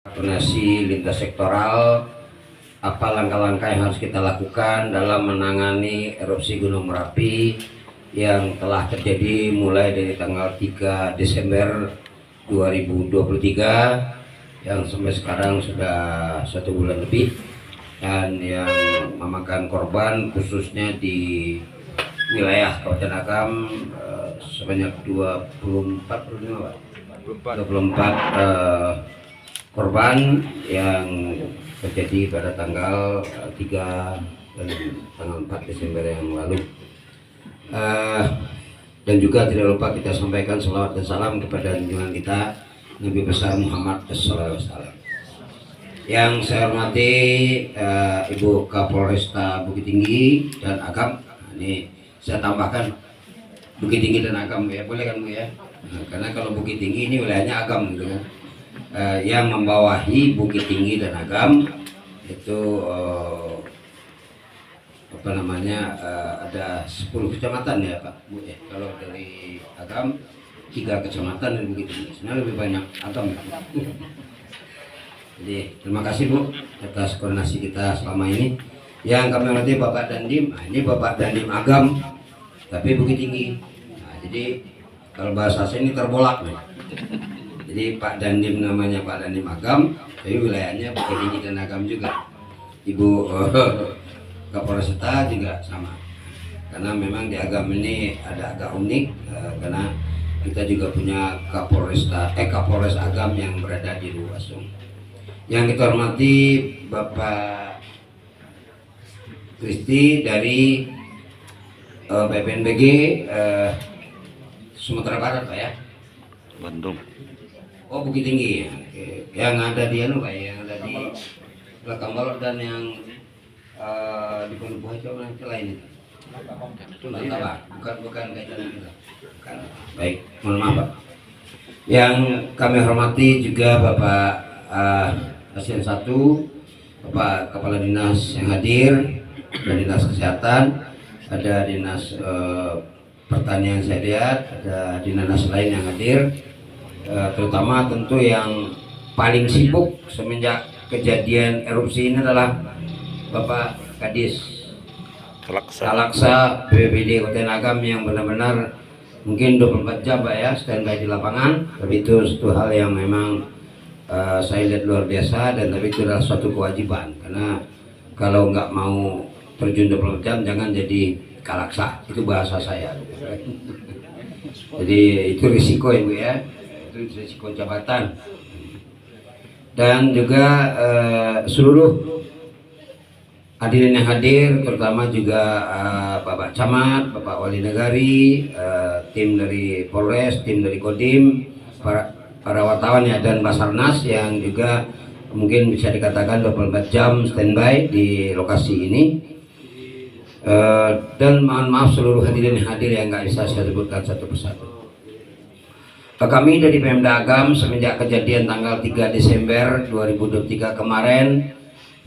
Koordinasi lintas sektoral, apa langkah-langkah yang harus kita lakukan dalam menangani erupsi Gunung Merapi yang telah terjadi mulai dari tanggal 3 Desember 2023 yang sampai sekarang sudah 1 bulan lebih, dan yang memakan korban khususnya di wilayah Kabupaten Agam sebanyak 24 korban yang terjadi pada tanggal 3 dan tanggal 4 Desember yang lalu. Dan juga tidak lupa kita sampaikan selawat dan salam kepada junjungan kita Nabi besar Muhammad SAW. Yang saya hormati Ibu Kapolresta Bukit Tinggi dan Agam. Ini saya tambahkan Bukit Tinggi dan Agam ya, boleh kan Bu ya? Nah, karena kalau Bukit Tinggi ini wilayahnya Agam gitu kan. Yang membawahi Bukit Tinggi dan Agam itu ada 10 kecamatan ya Pak Bu ya. Kalau dari Agam 3 kecamatan dan Bukit Tinggi, sebenarnya lebih banyak Agam. Jadi terima kasih Bu atas koordinasi kita selama ini. Yang kami hormati Bapak Dandim, ini Bapak Dandim Agam tapi Bukit Tinggi. Nah, jadi kalau bahasa saya ini terbolak nih. Jadi Pak Dandim namanya Pak Dandim Agam, tapi wilayahnya Bukit Tinggi dan Agam juga. Ibu Kapolresta juga sama. Karena memang di Agam ini ada agak unik, karena kita juga punya Kapolres Agam yang berada di Luwasung. Yang kita hormati Bapak Kristi dari BPNBG Sumatera Barat Pak ya. Bandung. Oh Bukit Tinggi ya. Oke. Yang ada di Pak, yang ada di belakang balok dan yang di Pondok Buah itu mana lain itu? Bukan kaitan kita. Bukan. Baik, mohon maaf Pak. Yang kami hormati juga Bapak Asisten 1, Bapak Kepala Dinas yang hadir, dan Dinas Kesehatan, ada Dinas Pertanian saya lihat, ada dinas lain yang hadir. Terutama tentu yang paling sibuk semenjak kejadian erupsi ini adalah Bapak Kadis Kalaksa BPBD Kabupaten Agam yang benar-benar mungkin 24 jam Pak ya standby di lapangan. Tapi itu satu hal yang memang saya lihat luar biasa, dan tapi itu adalah suatu kewajiban, karena kalau nggak mau terjun 24 jam jangan jadi kalaksa, itu bahasa saya. Jadi itu risiko ya Bu ya, itu risiko jabatan. Dan juga seluruh hadirin yang hadir, terutama juga Bapak Camat, Bapak Wali Negari, tim dari Polres, tim dari Kodim, para wartawan ya, dan Basarnas yang juga mungkin bisa dikatakan 24 jam standby di lokasi ini. Dan mohon maaf seluruh hadirin yang hadir yang nggak bisa saya sebutkan satu persatu. Kami dari Pemda Agam semenjak kejadian tanggal 3 Desember 2023 kemarin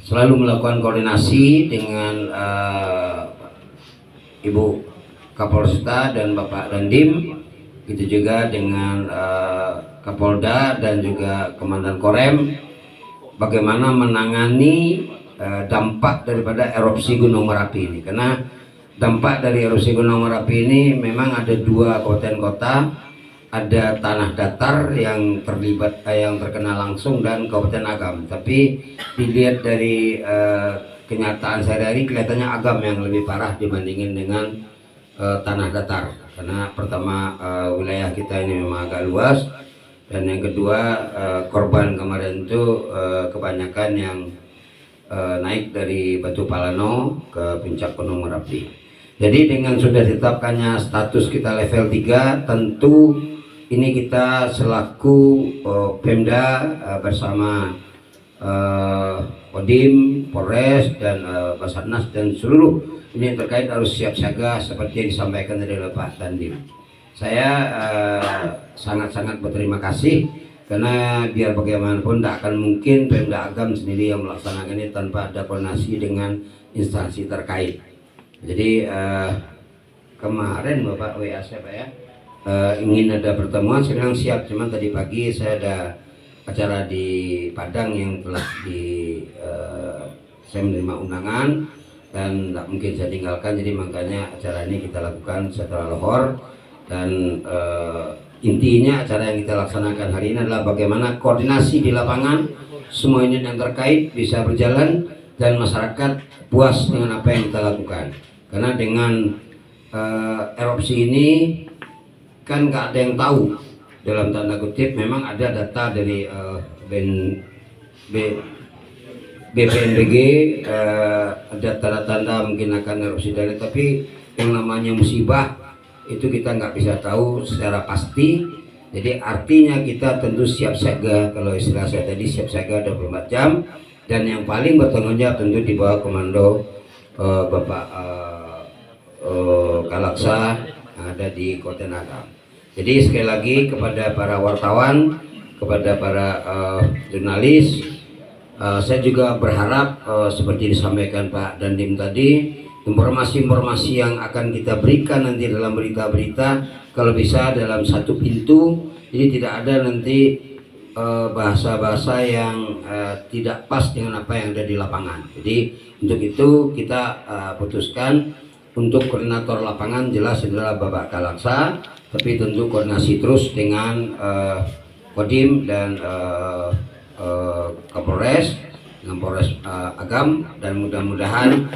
selalu melakukan koordinasi dengan Ibu Kapolresta dan Bapak Dandim, itu juga dengan Kapolda dan juga Komandan Korem, bagaimana menangani dampak daripada erupsi Gunung Merapi ini. Karena dampak dari erupsi Gunung Merapi ini memang ada 2 kabupaten kota, ada tanah datar yang terlibat yang terkena langsung dan Kabupaten Agam. Tapi dilihat dari kenyataan sehari-hari kelihatannya Agam yang lebih parah dibandingin dengan tanah datar. Karena pertama wilayah kita ini memang agak luas, dan yang kedua korban kemarin itu kebanyakan yang naik dari Batu Palano ke puncak Gunung Merapi. Jadi dengan sudah ditetapkannya status kita level 3, tentu ini kita selaku Pemda bersama Kodim, Polres, dan Basarnas dan seluruh ini yang terkait harus siap siaga seperti yang disampaikan dari Pak Dandim. Saya sangat-sangat berterima kasih, karena biar bagaimanapun tidak akan mungkin Pemda Agam sendiri yang melaksanakan ini tanpa ada koordinasi dengan instansi terkait. Jadi kemarin Bapak WA saya Pak ya, ingin ada pertemuan, saya bilang siap, cuman tadi pagi saya ada acara di Padang yang telah saya menerima undangan dan tidak mungkin saya tinggalkan, jadi makanya acara ini kita lakukan secara lohor. Dan intinya acara yang kita laksanakan hari ini adalah bagaimana koordinasi di lapangan semua unit yang terkait bisa berjalan dan masyarakat puas dengan apa yang kita lakukan. Karena dengan erupsi ini kan nggak ada yang tahu, dalam tanda kutip. Memang ada data dari BPNBG, ada tanda-tanda mungkin akan erupsi dari, tapi yang namanya musibah itu kita nggak bisa tahu secara pasti. Jadi artinya kita tentu siap siaga, kalau istilah saya tadi siap siaga 24 jam, dan yang paling bertanggung jawab tentu di bawah komando Bapak Kalaksa yang ada di Kota Nagam. Jadi sekali lagi kepada para wartawan, kepada para jurnalis, saya juga berharap seperti disampaikan Pak Dandim tadi, informasi-informasi yang akan kita berikan nanti dalam berita-berita kalau bisa dalam satu pintu, jadi tidak ada nanti bahasa-bahasa yang tidak pas dengan apa yang ada di lapangan. Jadi untuk itu kita putuskan untuk koordinator lapangan jelas adalah Bapak Kalaksa, tapi tentu koordinasi terus dengan Kodim dan Kapolres, dengan Polres Agam, dan mudah-mudahan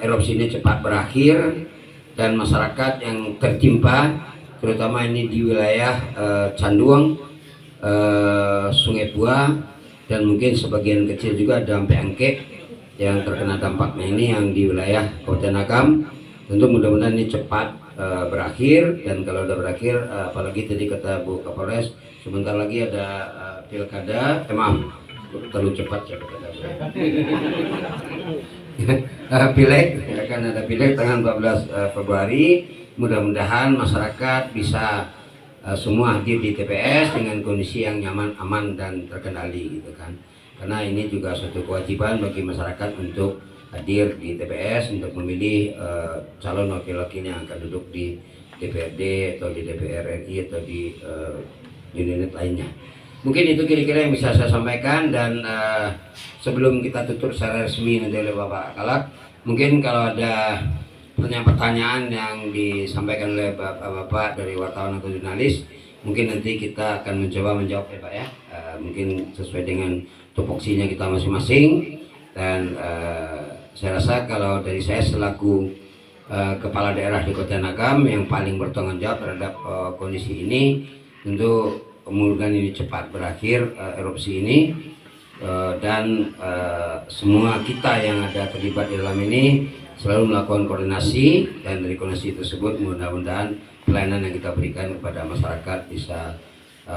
erupsi ini cepat berakhir dan masyarakat yang tertimpa, terutama ini di wilayah Canduang, Sungai Buah, dan mungkin sebagian kecil juga Dampe Angke yang terkena dampaknya ini yang di wilayah Kabupaten Agam. Tentu mudah-mudahan ini cepat berakhir, dan kalau sudah berakhir, apalagi tadi kata Bu Kapolres, sebentar lagi ada pilkada, maaf, terlalu cepat ya pilkada. Pileg, akan ada pileg tanggal 14 Februari. Mudah-mudahan masyarakat bisa semua hadir di TPS dengan kondisi yang nyaman, aman, dan terkendali gitu kan. Karena ini juga suatu kewajiban bagi masyarakat untuk hadir di TPS untuk memilih calon wakil-wakil yang akan duduk di DPRD atau di DPR RI atau di unit lainnya. Mungkin itu kira-kira yang bisa saya sampaikan, dan sebelum kita tutup secara resmi nanti oleh Bapak Kalak, mungkin kalau ada pertanyaan-pertanyaan yang disampaikan oleh Bapak dari wartawan atau jurnalis, mungkin nanti kita akan mencoba menjawab ya Pak ya, mungkin sesuai dengan tupoksinya kita masing-masing. Dan saya rasa kalau dari saya selaku kepala daerah di Kota Nagam yang paling bertanggung jawab terhadap kondisi ini, tentu mudah-mudahan ini cepat berakhir erupsi ini, dan semua kita yang ada terlibat di dalam ini selalu melakukan koordinasi, dan dari koordinasi tersebut mudah-mudahan pelayanan yang kita berikan kepada masyarakat bisa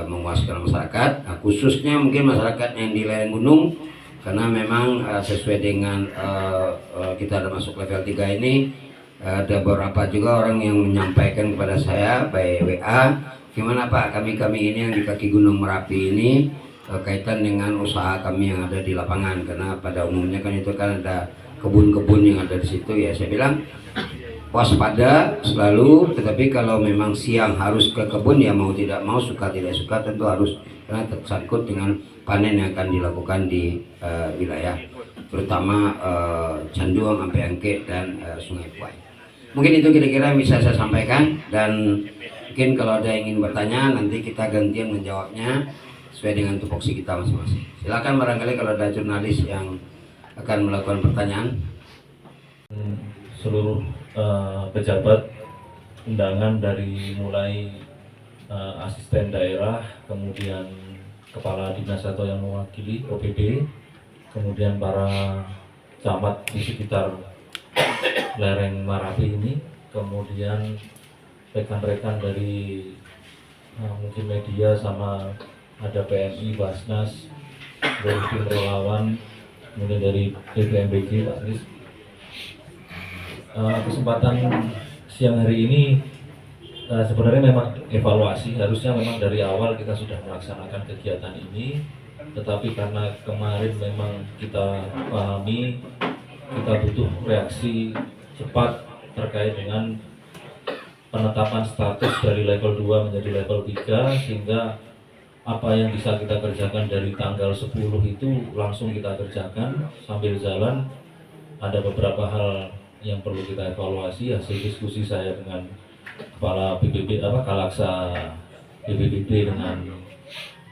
memuaskan masyarakat, khususnya mungkin masyarakat yang di lereng gunung, karena memang sesuai dengan kita ada masuk level 3 ini, ada beberapa juga orang yang menyampaikan kepada saya by WA, gimana Pak, kami ini yang di kaki Gunung Merapi ini kaitan dengan usaha kami yang ada di lapangan, karena pada umumnya kan itu kan ada kebun-kebun yang ada di situ ya. Saya bilang waspada selalu, tetapi kalau memang siang harus ke kebun ya mau tidak mau, suka tidak suka tentu harus, karena tersangkut dengan panen yang akan dilakukan di wilayah terutama Canduang, sampai Angke, dan Sungai Buah. Mungkin itu kira-kira yang bisa saya sampaikan, dan mungkin kalau ada yang ingin bertanya nanti kita gantian menjawabnya sesuai dengan tupoksi kita masing-masing. Silakan barangkali kalau ada jurnalis yang akan melakukan pertanyaan. Seluruh pejabat undangan dari mulai asisten daerah, kemudian kepala dinas atau yang mewakili OPD, kemudian para camat di sekitar lereng Marapi ini, kemudian rekan-rekan dari mungkin media, sama ada PMI, Basnas, dari tim relawan, kemudian dari BPNBG, Pak Nis. Kesempatan siang hari ini sebenarnya memang evaluasi, harusnya memang dari awal kita sudah melaksanakan kegiatan ini, tetapi karena kemarin memang kita pahami kita butuh reaksi cepat terkait dengan penetapan status dari level 2 menjadi level 3, sehingga apa yang bisa kita kerjakan dari tanggal 10 itu langsung kita kerjakan. Sambil jalan ada beberapa hal yang perlu kita evaluasi. Hasil diskusi saya dengan Kepala BPB Kalaksa BPBD dengan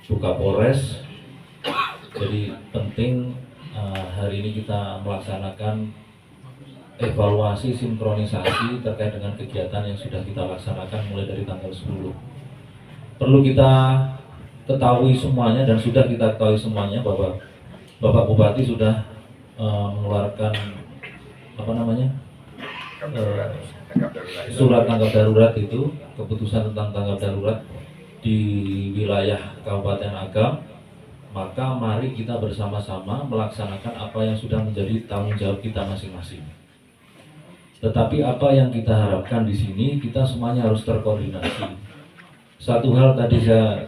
Bu Kapolres, jadi penting hari ini kita melaksanakan evaluasi sinkronisasi terkait dengan kegiatan yang sudah kita laksanakan mulai dari tanggal 10. Perlu kita ketahui semuanya dan sudah kita ketahui semuanya bahwa Bapak Bupati sudah mengeluarkan surat tanggap darurat, itu keputusan tentang tanggap darurat di wilayah Kabupaten Agam. Maka mari kita bersama-sama melaksanakan apa yang sudah menjadi tanggung jawab kita masing-masing. Tetapi apa yang kita harapkan di sini, kita semuanya harus terkoordinasi. Satu hal tadi saya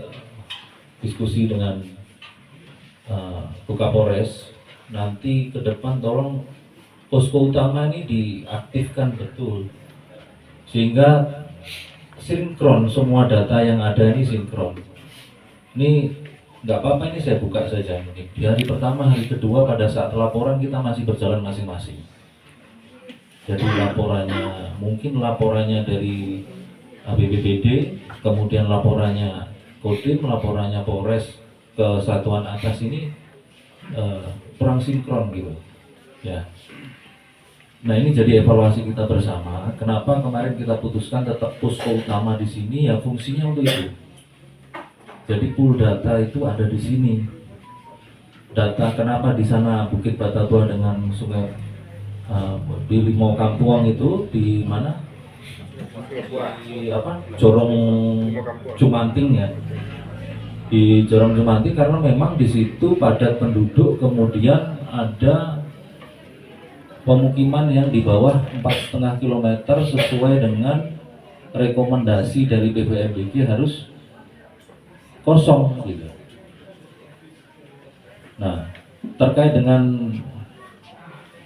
diskusi dengan Bu Kapolres, nanti ke depan tolong posko utama ini diaktifkan betul, sehingga sinkron semua data yang ada ini sinkron. Ini nggak apa-apa, ini saya buka saja. Ini di hari pertama, hari kedua pada saat laporan kita masih berjalan masing-masing. Jadi mungkin laporannya dari BPBD, kemudian laporannya Kodim, laporannya Polres ke satuan atas ini kurang sinkron gitu. Ya. Nah, ini jadi evaluasi kita bersama. Kenapa kemarin kita putuskan tetap posko utama di sini, ya fungsinya untuk itu. Jadi pool data itu ada di sini. Data kenapa di sana Bukit Batatua dengan Sungai di Limau Kampuang itu di mana? Di Jorong Jumanting ya. Di Jorong Jumanting karena memang di situ padat penduduk, kemudian ada pemukiman yang di bawah 4,5 km sesuai dengan rekomendasi dari BPMBG harus kosong gitu. Nah, terkait dengan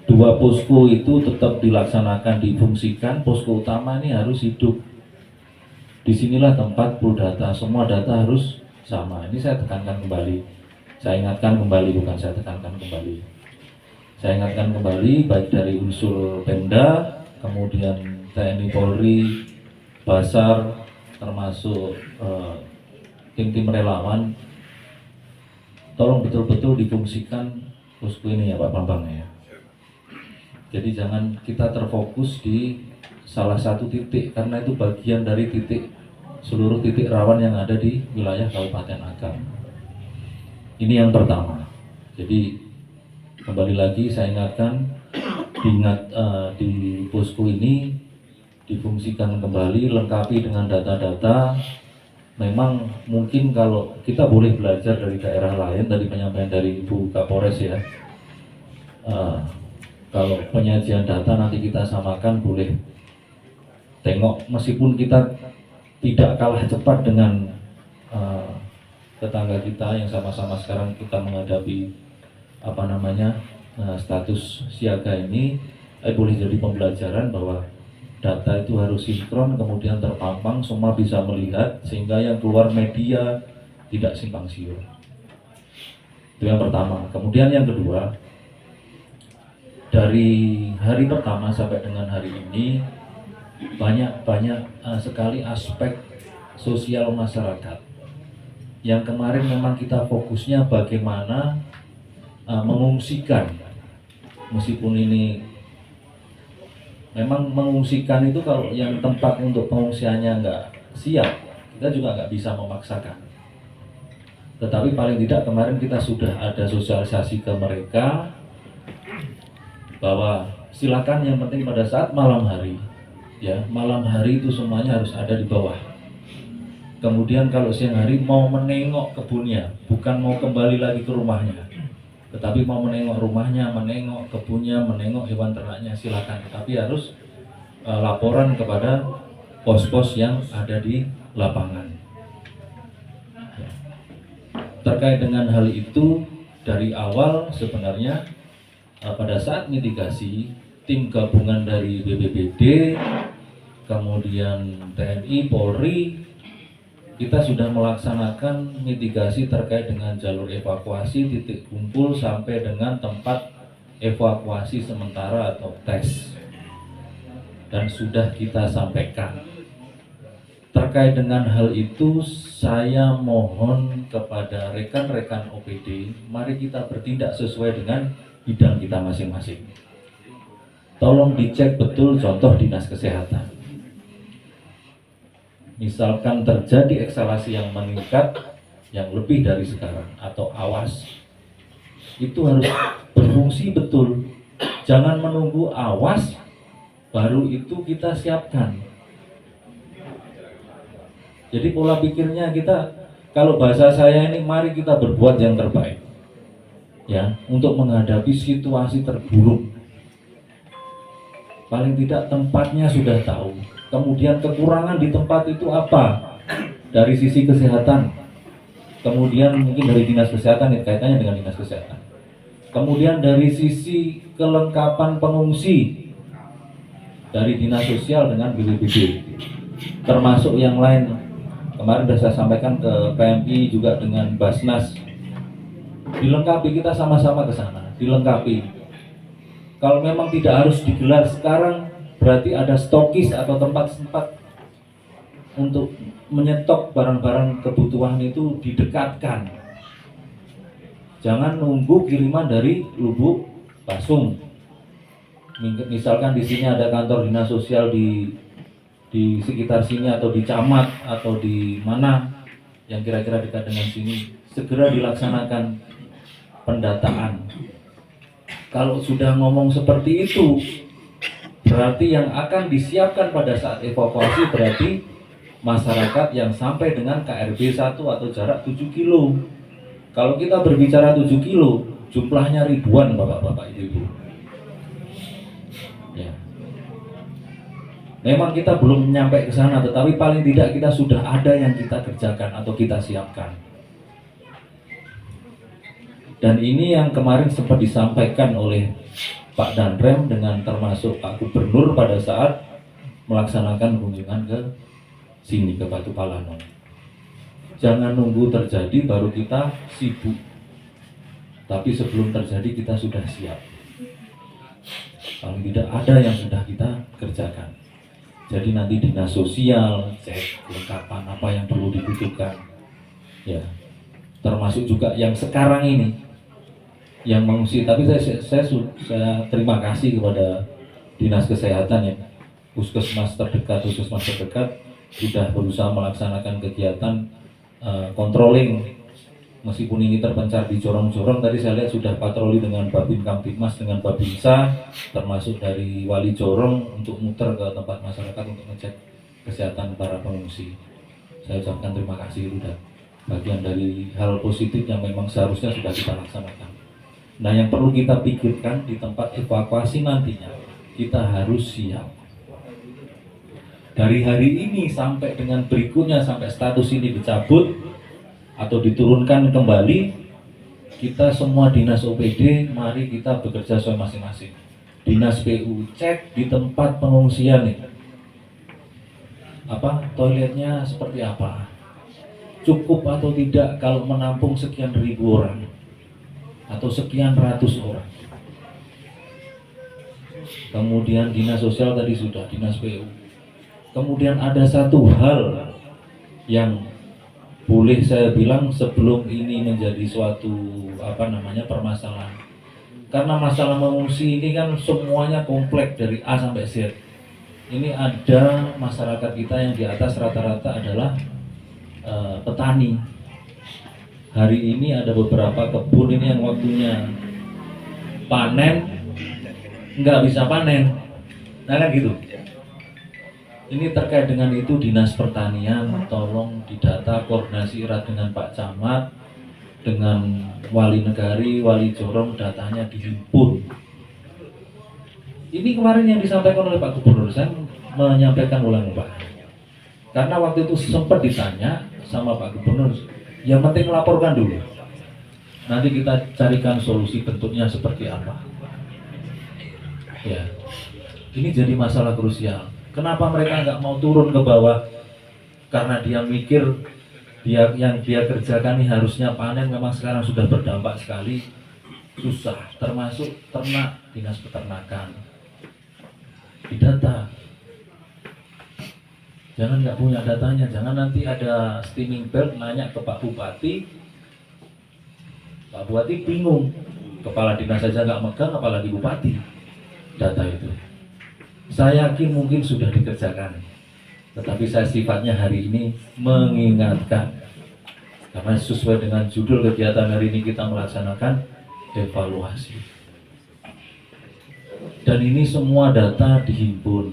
dua posko itu tetap dilaksanakan, difungsikan. Posko utama ini harus hidup. Disinilah tempat pool data, semua data harus sama. Ini saya tekankan kembali, saya ingatkan kembali, bukan saya tekankan kembali. Saya ingatkan kembali, baik dari unsur Pemda, kemudian TNI Polri, Basar, termasuk tim-tim relawan, tolong betul-betul difungsikan posko ini ya Pak Bambang ya. Jadi jangan kita terfokus di salah satu titik, karena itu bagian dari seluruh titik rawan yang ada di wilayah Kabupaten Agam. Ini yang pertama. Jadi kembali lagi saya ingatkan, di posko ini difungsikan kembali, lengkapi dengan data-data. Memang mungkin kalau kita boleh belajar dari daerah lain, tadi penyampaian dari Ibu Kapolres ya, kalau penyajian data nanti kita samakan, boleh tengok, meskipun kita tidak kalah cepat dengan tetangga kita yang sama-sama sekarang kita menghadapi status siaga ini, boleh jadi pembelajaran bahwa data itu harus sinkron, kemudian terpampang, semua bisa melihat, sehingga yang keluar media tidak simpang siur. Itu yang pertama. Kemudian yang kedua, dari hari pertama sampai dengan hari ini banyak sekali aspek sosial masyarakat yang kemarin memang kita fokusnya bagaimana mengungsikan. Meskipun ini memang mengungsikan itu, kalau yang tempat untuk pengungsiannya nggak siap, kita juga nggak bisa memaksakan. Tetapi paling tidak kemarin kita sudah ada sosialisasi ke mereka bahwa silakan, yang penting pada saat malam hari, ya malam hari itu semuanya harus ada di bawah. Kemudian kalau siang hari mau menengok kebunnya, bukan mau kembali lagi ke rumahnya, tetapi mau menengok rumahnya, menengok kebunnya, menengok hewan ternaknya, silakan. Tetapi harus laporan kepada pos-pos yang ada di lapangan. Ya. Terkait dengan hal itu, dari awal sebenarnya pada saat mitigasi, tim gabungan dari BPBD, kemudian TNI, Polri, kita sudah melaksanakan mitigasi terkait dengan jalur evakuasi, titik kumpul sampai dengan tempat evakuasi sementara atau tes, dan sudah kita sampaikan. Terkait dengan hal itu, saya mohon kepada rekan-rekan OPD, mari kita bertindak sesuai dengan bidang kita masing-masing. Tolong dicek betul contoh dinas kesehatan. Misalkan terjadi eksalasi yang meningkat, yang lebih dari sekarang, atau awas, itu harus berfungsi betul. Jangan menunggu awas, baru itu kita siapkan. Jadi pola pikirnya kita, kalau bahasa saya ini, mari kita berbuat yang terbaik, ya, untuk menghadapi situasi terburuk. Paling tidak tempatnya sudah tahu. Kemudian kekurangan di tempat itu apa? Dari sisi kesehatan. Kemudian mungkin dari dinas kesehatan, ya, kaitannya dengan dinas kesehatan. Kemudian dari sisi kelengkapan pengungsi, dari dinas sosial dengan BPBD. Termasuk yang lain. Kemarin sudah saya sampaikan ke PMI juga dengan Basnas. Dilengkapi, kita sama-sama ke sana. Dilengkapi. Kalau memang tidak harus digelar sekarang, berarti ada stokis atau tempat-tempat untuk menyetok barang-barang kebutuhan itu didekatkan. Jangan nunggu kiriman dari Lubuk Pasung. Misalkan di sini ada kantor dinas sosial di sekitar sini, atau di camat, atau di mana yang kira-kira dekat dengan sini, segera dilaksanakan pendataan. Kalau sudah ngomong seperti itu, berarti yang akan disiapkan pada saat evakuasi berarti masyarakat yang sampai dengan KRB 1 atau jarak 7 kilo. Kalau kita berbicara 7 kilo, jumlahnya ribuan Bapak-bapak, Ibu-ibu. Ya. Memang kita belum nyampe ke sana, tetapi paling tidak kita sudah ada yang kita kerjakan atau kita siapkan. Dan ini yang kemarin sempat disampaikan oleh Pak Danrem dengan termasuk Pak Gubernur pada saat melaksanakan kunjungan ke sini, ke Batu Palanon. Jangan nunggu terjadi baru kita sibuk, tapi sebelum terjadi kita sudah siap. Paling tidak ada yang sudah kita kerjakan. Jadi nanti dinas sosial cek kelengkapan apa yang perlu dibutuhkan, ya, termasuk juga yang sekarang ini yang mengungsi. Tapi saya terima kasih kepada dinas kesehatan, ya, puskesmas terdekat sudah berusaha melaksanakan kegiatan controlling, meskipun ini terpencar di jorong-jorong. Tadi saya lihat sudah patroli dengan Babin Kamtibmas, dengan Babinsa, termasuk dari Wali Jorong untuk muter ke tempat masyarakat untuk ngecek kesehatan para pengungsi. Saya ucapkan terima kasih, itu sudah bagian dari hal positif yang memang seharusnya sudah kita laksanakan. Nah, yang perlu kita pikirkan di tempat evakuasi nantinya, kita harus siap. Dari hari ini sampai dengan berikutnya, sampai status ini dicabut atau diturunkan kembali, kita semua dinas OPD, mari kita bekerja sesuai masing-masing. Dinas PU, cek di tempat pengungsian nih, toiletnya seperti apa, cukup atau tidak kalau menampung sekian ribu orang atau sekian ratus orang. Kemudian dinas sosial tadi sudah, dinas PU. Kemudian ada satu hal yang boleh saya bilang sebelum ini menjadi suatu permasalahan. Karena masalah mengungsi ini kan semuanya kompleks dari A sampai Z. Ini ada masyarakat kita yang di atas rata-rata adalah petani. Hari ini ada beberapa kebun ini yang waktunya panen nggak bisa panen, nah kan gitu. Ini terkait dengan itu, dinas pertanian tolong didata, koordinasi erat dengan Pak Camat, dengan wali negari, wali jorong, datanya dihimpun. Ini kemarin yang disampaikan oleh Pak Gubernur, saya menyampaikan ulang Pak, karena waktu itu sempat ditanya sama Pak Gubernur, yang penting laporkan dulu, nanti kita carikan solusi bentuknya seperti apa. Ya, ini jadi masalah krusial. Kenapa mereka nggak mau turun ke bawah? Karena dia mikir yang dia kerjakan ini harusnya panen, memang sekarang sudah berdampak sekali, susah, termasuk ternak, dinas peternakan didata. Jangan nggak punya datanya, jangan nanti ada steaming bird nanya ke Pak Bupati bingung, kepala dinas saja nggak megang apalagi bupati data itu. Saya yakin mungkin sudah dikerjakan, tetapi saya sifatnya hari ini mengingatkan, karena sesuai dengan judul kegiatan hari ini kita melaksanakan evaluasi. Dan ini semua data dihimpun.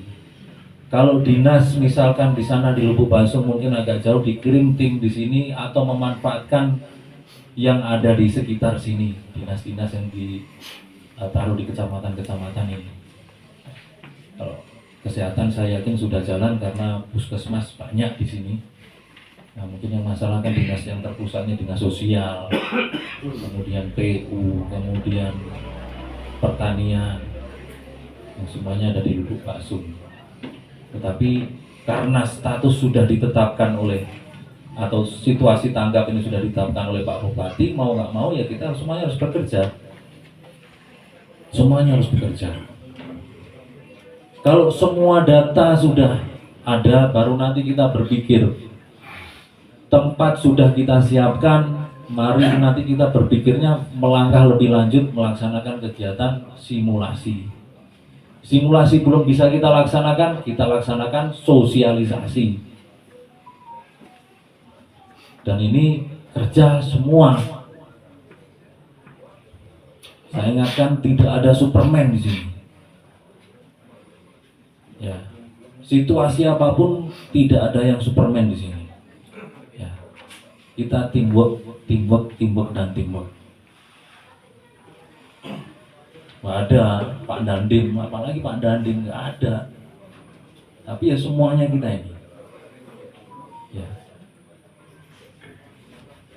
Kalau dinas misalkan di sana di Lubuk Basung mungkin agak jauh, dikirim tim di sini atau memanfaatkan yang ada di sekitar sini, dinas-dinas yang ditaruh di kecamatan-kecamatan ini. Kalau kesehatan saya yakin sudah jalan karena puskesmas banyak di sini. Nah, mungkin yang masalah kan dinas yang terpusatnya dinas sosial, kemudian PU, kemudian pertanian, yang semuanya ada di Lubuk Basung. Tetapi karena status sudah ditetapkan oleh, atau situasi tanggap ini sudah ditetapkan oleh Pak Bupati, mau nggak mau ya kita semuanya harus bekerja. Semuanya harus bekerja. Kalau semua data sudah ada, baru nanti kita berpikir. Tempat sudah kita siapkan, mari nanti kita berpikirnya melangkah lebih lanjut, melaksanakan kegiatan simulasi. Simulasi belum bisa kita laksanakan sosialisasi. Dan ini kerja semua. Saya ingatkan, tidak ada Superman di sini. Ya, situasi apapun tidak ada yang Superman di sini. Ya, kita teamwork dan teamwork. Nggak ada Pak Dandim, apalagi Pak Dandim nggak ada. Tapi ya semuanya kita ini. Ya.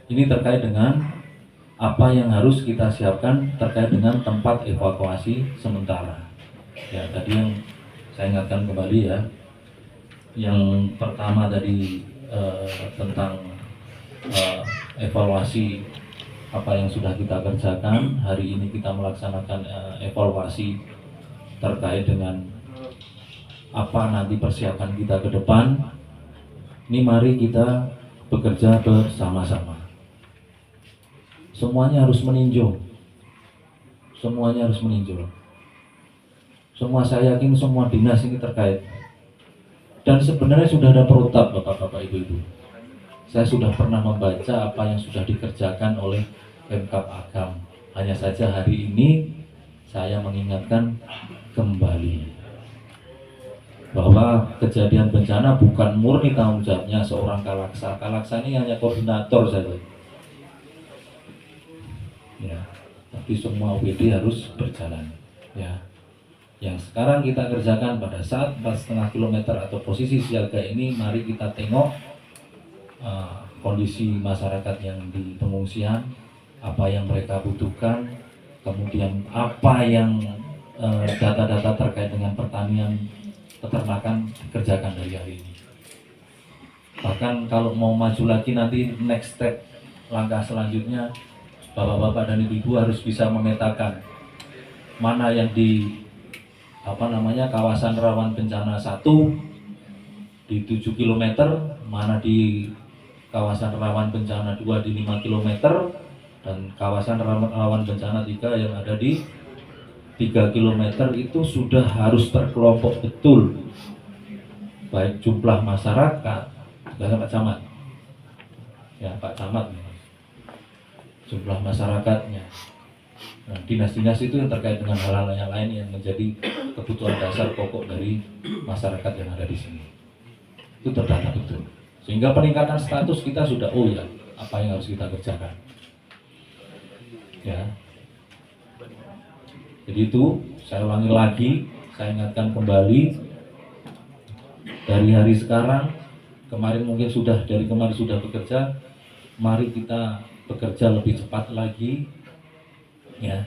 Ini terkait dengan apa yang harus kita siapkan terkait dengan tempat evakuasi sementara. Ya, tadi yang saya ingatkan kembali ya. Yang pertama tadi tentang evaluasi apa yang sudah kita kerjakan. Hari ini kita melaksanakan evaluasi terkait dengan apa nanti persiapan kita ke depan. Ini mari kita bekerja bersama-sama. Semuanya harus meninjau. Semuanya harus meninjau. Semua, saya yakin semua dinas ini terkait. Dan sebenarnya sudah ada protap, Bapak-bapak, Ibu-ibu. Saya sudah pernah membaca apa yang sudah dikerjakan oleh Pemkab Agam. Hanya saja hari ini saya mengingatkan kembali bahwa kejadian bencana bukan murni tanggung jawabnya seorang Kalaksa. Kalaksa ini hanya koordinator saja. Ya, tapi semua UPD harus berjalan. Ya, yang sekarang kita kerjakan pada saat 4,5 km atau posisi siaga ini, mari kita tengok kondisi masyarakat yang di pengungsian, apa yang mereka butuhkan, kemudian apa yang data-data terkait dengan pertanian, peternakan dikerjakan dari hari ini. Bahkan kalau mau maju lagi nanti next step, langkah selanjutnya, Bapak-bapak dan Ibu harus bisa memetakan mana yang di kawasan rawan bencana 1 di 7 km, mana di kawasan rawan bencana 2 di 5 km, dan kawasan rawan bencana 3 yang ada di 3 km itu sudah harus terkelompok betul, baik jumlah masyarakat, Pak Camat, ya Pak Camat, jumlah masyarakatnya. Nah, dinas-dinas itu yang terkait dengan hal-hal yang lain yang menjadi kebutuhan dasar pokok dari masyarakat yang ada di sini. Itu terdata betul. Sehingga peningkatan status kita sudah, oh ya, apa yang harus kita kerjakan. Ya. Jadi itu, saya ulangi lagi, saya ingatkan kembali, dari hari sekarang, dari kemarin sudah bekerja, mari kita bekerja lebih cepat lagi, ya.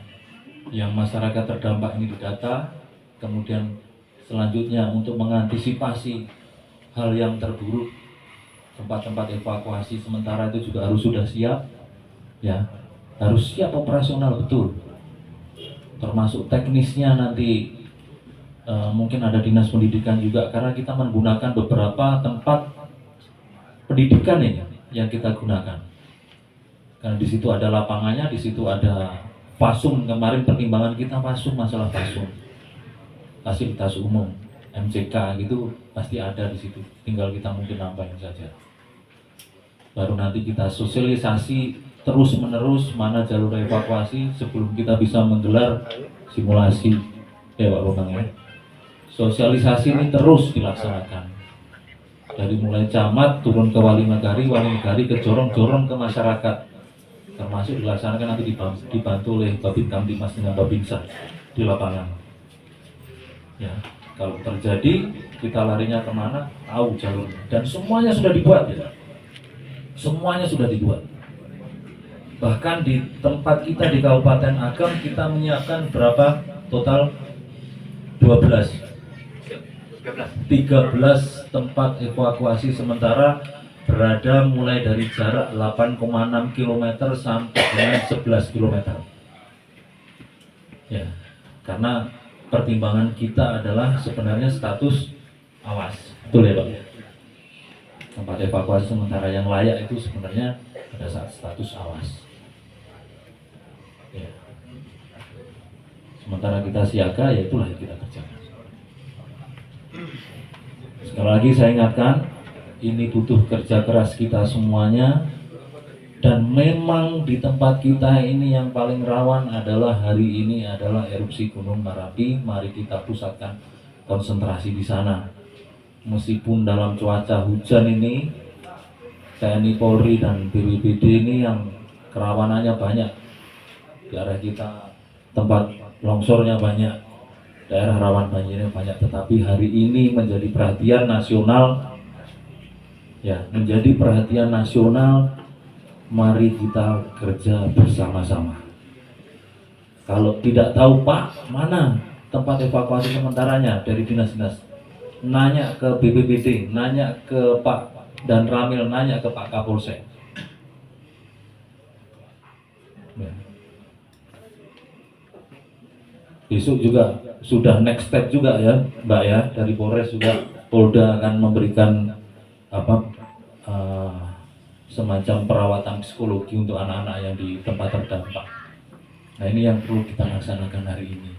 Yang masyarakat terdampak ini didata, kemudian selanjutnya untuk mengantisipasi hal yang terburuk, tempat-tempat evakuasi sementara itu juga harus sudah siap, ya, harus siap operasional betul, termasuk teknisnya nanti. Mungkin ada dinas pendidikan juga, karena kita menggunakan beberapa tempat pendidikan ini yang kita gunakan. Karena di situ ada lapangannya, di situ ada fasum. Kemarin pertimbangan kita fasum, masalah fasum, fasilitas umum, MCK gitu pasti ada di situ. Tinggal kita mungkin nambahin saja. Baru nanti kita sosialisasi terus menerus mana jalur evakuasi sebelum kita bisa menggelar simulasi, ya Pak Bambang ya. Sosialisasi ini terus dilaksanakan dari mulai camat turun ke wali negari ke jorong-jorong ke masyarakat, termasuk dilaksanakan nanti dibantu oleh Babin Kamtimas dengan Babinsa di lapangan. Ya, kalau terjadi kita larinya kemana, tahu jalurnya, dan semuanya sudah dibuat ya. Semuanya sudah dibuat. Bahkan di tempat kita di Kabupaten Agam kita menyiapkan berapa total? 13 tempat evakuasi sementara berada mulai dari jarak 8,6 km sampai dengan 11 km. Ya, karena pertimbangan kita adalah sebenarnya status awas. Betul ya Pak? Tempat evakuasi sementara yang layak itu sebenarnya pada saat status awas. Ya. Sementara kita siaga, ya itulah yang kita kerjakan. Sekali lagi saya ingatkan, ini butuh kerja keras kita semuanya. Dan memang di tempat kita ini yang paling rawan adalah hari ini adalah erupsi Gunung Merapi. Mari kita pusatkan konsentrasi di sana. Meskipun dalam cuaca hujan ini, TNI Polri dan BPBD ini yang kerawanannya banyak. Di arah kita tempat longsornya banyak, daerah rawan banjirnya banyak, tetapi hari ini menjadi perhatian nasional, ya, menjadi perhatian nasional. Mari kita kerja bersama-sama. Kalau tidak tahu Pak, mana tempat evakuasi sementaranya dari dinas-dinas, nanya ke BPBD, nanya ke Pak dan Ramil, nanya ke Pak Kapolsek. Ya. Besok juga sudah next step juga ya Mbak ya, dari Polres juga Polda akan memberikan semacam perawatan psikologi untuk anak-anak yang di tempat terdampak. Nah ini yang perlu kita laksanakan hari ini.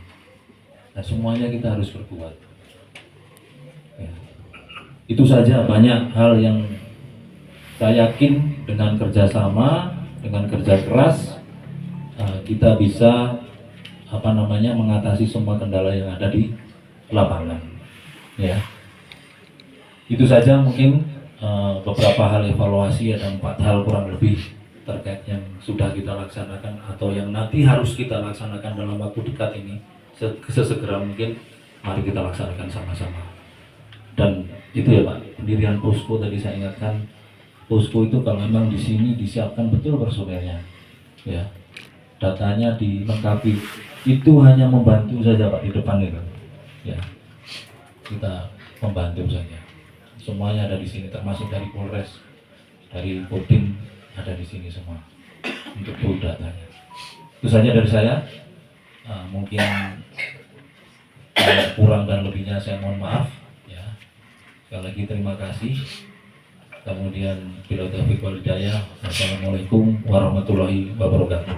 Nah semuanya kita harus berbuat ya. Itu saja, banyak hal yang saya yakin dengan kerjasama, dengan kerja keras kita bisa mengatasi semua kendala yang ada di lapangan ya. Itu saja mungkin beberapa hal evaluasi, ada 4 hal kurang lebih terkait yang sudah kita laksanakan atau yang nanti harus kita laksanakan dalam waktu dekat ini. Sesegera mungkin mari kita laksanakan sama-sama. Dan itu ya Pak, pendirian posko tadi saya ingatkan, posko itu kalau memang di sini disiapkan betul personelnya ya, datanya dilengkapi, itu hanya membantu saja Pak di depan itu ya, kita membantu saja. Semuanya ada di sini, termasuk dari Polres, dari Kodim ada di sini semua untuk full datanya. Itu saja dari saya. Mungkin kurang dan lebihnya saya mohon maaf ya. Sekali lagi terima kasih. Kemudian bila taufiq wal hidayah. Assalamualaikum warahmatullahi wabarakatuh.